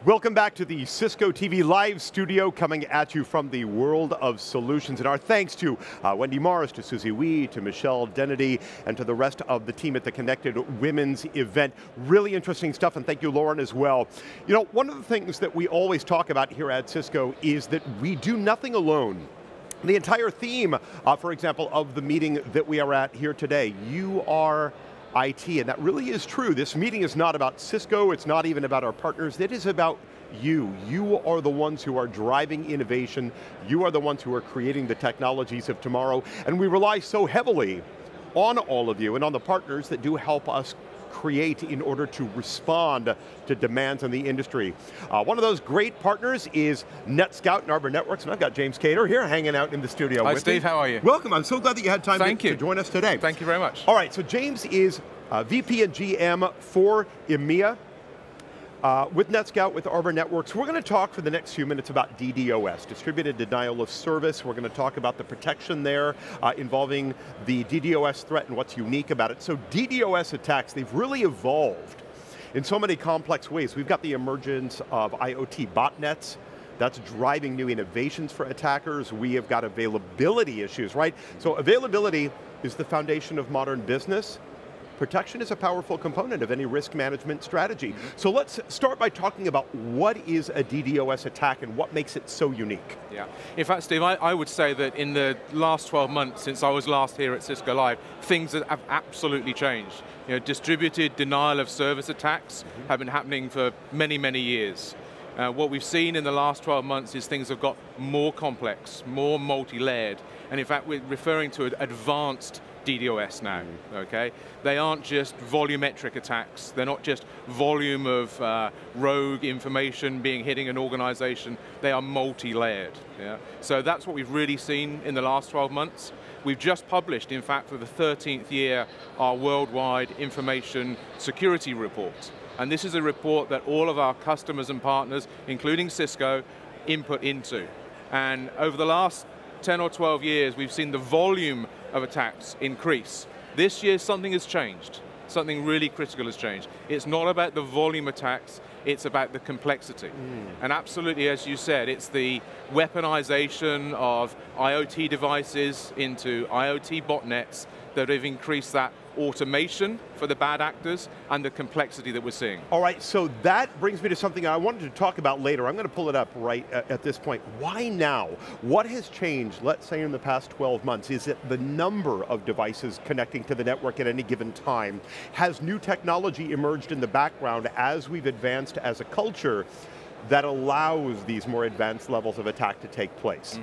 Welcome back to the Cisco TV Live studio, coming at you from the world of solutions. And our thanks to Wendy Morris, to Susie Wee, to Michelle Dennedy, and to the rest of the team at the Connected Women's event. Really interesting stuff, and thank you, Lauren, as well. You know, one of the things that we always talk about here at Cisco is that we do nothing alone. The entire theme, for example, of the meeting that we are at here today, you are IT, and that really is true. This meeting is not about Cisco, it's not even about our partners, it is about you. You are the ones who are driving innovation, you are the ones who are creating the technologies of tomorrow, and we rely so heavily on all of you and on the partners that do help us create in order to respond to demands in the industry. One of those great partners is NetScout and Arbor Networks, and I've got James Cater here hanging out in the studio with me. Hi Steve, how are you? Welcome, I'm so glad that you had time to join us today. Thank you very much. All right, so James is VP and GM for EMEA with NetScout, with Arbor Networks. We're going to talk for the next few minutes about DDoS, Distributed Denial of Service. We're going to talk about the protection there involving the DDoS threat and what's unique about it. So DDoS attacks, they've really evolved in so many complex ways. We've got the emergence of IoT botnets. That's driving new innovations for attackers. We have got availability issues, right? So availability is the foundation of modern business. Protection is a powerful component of any risk management strategy. So let's start by talking about what is a DDoS attack and what makes it so unique. Yeah, in fact, Steve, I would say that in the last 12 months since I was last here at Cisco Live, things have absolutely changed. You know, distributed denial of service attacks have been happening for many, many years. What we've seen in the last 12 months is things have got more complex, more multi-layered, and in fact we're referring to advanced DDoS now, okay? They aren't just volumetric attacks, they're not just volume of rogue information hitting an organization, they are multi-layered, yeah? So that's what we've really seen in the last 12 months. We've just published, in fact, for the 13th year, our worldwide information security report. And this is a report that all of our customers and partners, including Cisco, input into. And over the last 10 or 12 years, we've seen the volume of attacks increase. This year, something has changed. Something really critical has changed. It's not about the volume attacks, it's about the complexity. And absolutely, as you said, it's the weaponization of IoT devices into IoT botnets that have increased that automation for the bad actors and the complexity that we're seeing. All right, so that brings me to something I wanted to talk about later. I'm going to pull it up right at this point. Why now? What has changed, let's say in the past 12 months? Is it the number of devices connecting to the network at any given time? Has new technology emerged in the background as we've advanced as a culture that allows these more advanced levels of attack to take place?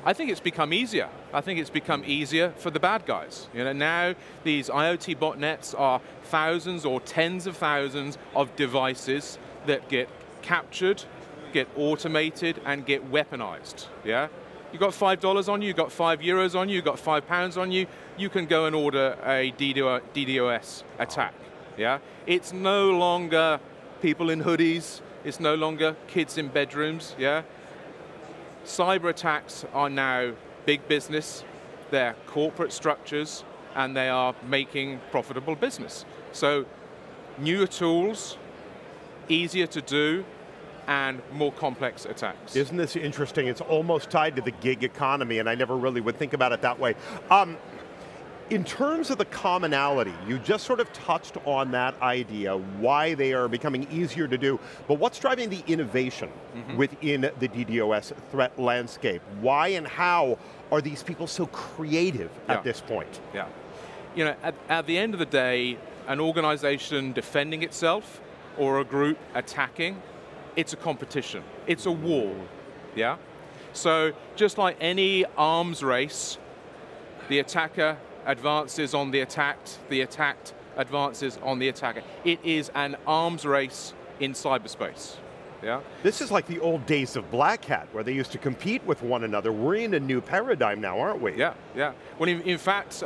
I think it's become easier. I think it's become easier for the bad guys. You know, now these IoT botnets are thousands or tens of thousands of devices that get captured, get automated, and get weaponized, yeah? You got $5 on you, you got €5 on you, you got £5 on you, you can go and order a DDoS attack, yeah? It's no longer people in hoodies, it's no longer kids in bedrooms, yeah? Cyber attacks are now big business, they're corporate structures, and they are making profitable business. So, newer tools, easier to do, and more complex attacks. Isn't this interesting? It's almost tied to the gig economy, and I never really would think about it that way. In terms of the commonality, you just sort of touched on that idea, why they are becoming easier to do, but what's driving the innovation within the DDoS threat landscape? Why and how are these people so creative at this point? Yeah, you know, at the end of the day, an organization defending itself or a group attacking, it's a competition, it's a war, yeah? So just like any arms race, the attacker advances on the attacked advances on the attacker. It is an arms race in cyberspace, yeah? This is like the old days of Black Hat, where they used to compete with one another. We're in a new paradigm now, aren't we? Yeah, yeah. Well, in fact,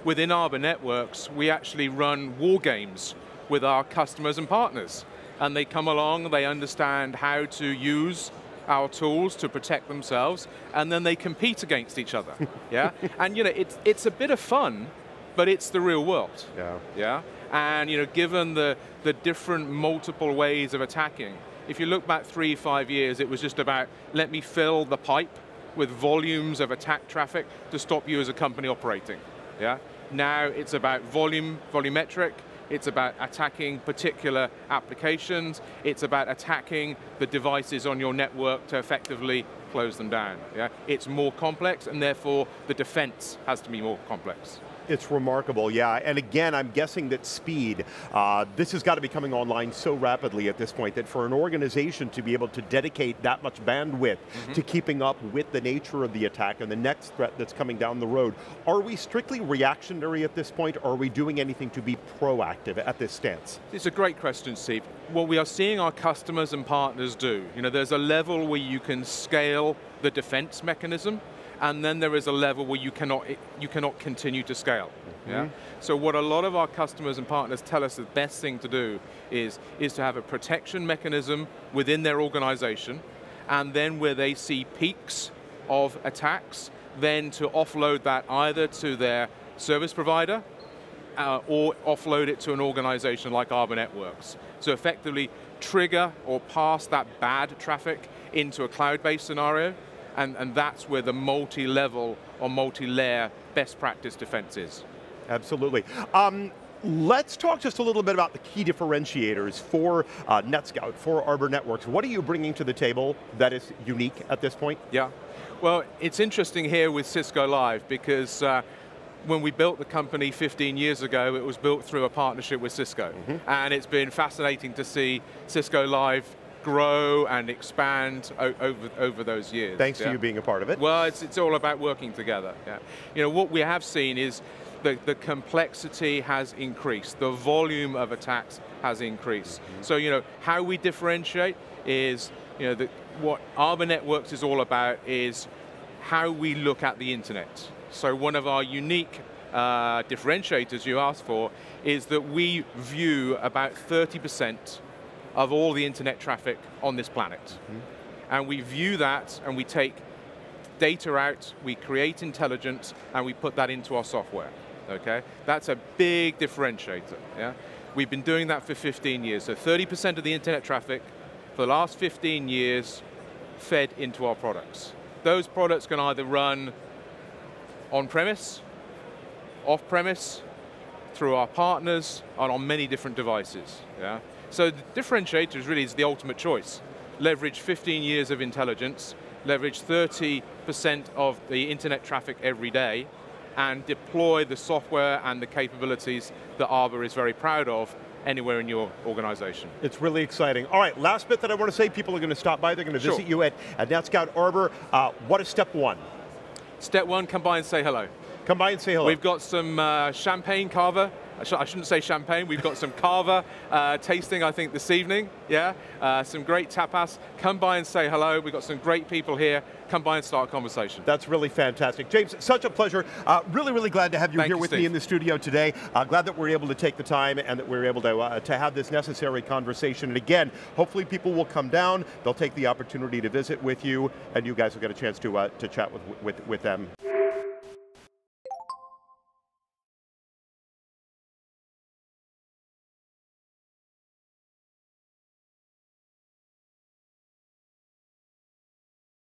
within Arbor Networks, we actually run war games with our customers and partners. And they come along, they understand how to use our tools to protect themselves, and then they compete against each other, yeah? And you know, it's a bit of fun, but it's the real world, yeah? And you know, given the different multiple ways of attacking, if you look back 3-5 years, it was just about, let me fill the pipe with volumes of attack traffic to stop you as a company operating. Yeah? Now it's about volumetric, it's about attacking particular applications, it's about attacking the devices on your network to effectively close them down. Yeah? It's more complex, and therefore the defense has to be more complex. It's remarkable, yeah. And again, I'm guessing that speed, this has got to be coming online so rapidly at this point that for an organization to be able to dedicate that much bandwidth to keeping up with the nature of the attack and the next threat that's coming down the road, are we strictly reactionary at this point, or are we doing anything to be proactive at this stance? It's a great question, Steve. What we are seeing our customers and partners do, there's a level where you can scale the defense mechanism, and then there is a level where you cannot continue to scale. Yeah? So what a lot of our customers and partners tell us the best thing to do is to have a protection mechanism within their organization, and then where they see peaks of attacks, then to offload that either to their service provider or offload it to an organization like Arbor Networks. So effectively trigger or pass that bad traffic into a cloud-based scenario, and that's where the multi-level or multi-layer best practice defense is. Absolutely. Let's talk just a little bit about the key differentiators for NetScout, for Arbor Networks. What are you bringing to the table that is unique at this point? Yeah, well, it's interesting here with Cisco Live because when we built the company 15 years ago, it was built through a partnership with Cisco. And it's been fascinating to see Cisco Live grow and expand over those years. Thanks to you being a part of it. Well, it's all about working together. Yeah. What we have seen is the complexity has increased, the volume of attacks has increased. So how we differentiate is what Arbor Networks is all about is how we look at the internet. So one of our unique differentiators you asked for is that we view about 30% of all the internet traffic on this planet. And we view that and we take data out, we create intelligence, and we put that into our software, okay? That's a big differentiator, yeah? We've been doing that for 15 years, so 30% of the internet traffic for the last 15 years fed into our products. Those products can either run on-premise, off-premise, through our partners, and on many different devices, yeah? So the differentiator really is the ultimate choice. Leverage 15 years of intelligence, leverage 30% of the internet traffic every day, and deploy the software and the capabilities that Arbor is very proud of anywhere in your organization. It's really exciting. All right, last bit that I want to say, people are going to stop by, they're going to visit you at NetScout Arbor. What is step one? Step one, come by and say hello. Come by and say hello. We've got some champagne carver. I shouldn't say champagne, we've got some carver tasting, I think, this evening, yeah? Some great tapas. Come by and say hello, we've got some great people here. Come by and start a conversation. That's really fantastic. James, such a pleasure. Really, really glad to have you here with me in the studio today. Glad that we're able to take the time and that we're able to have this necessary conversation. And again, hopefully people will come down, they'll take the opportunity to visit with you, and you guys will get a chance to chat with them.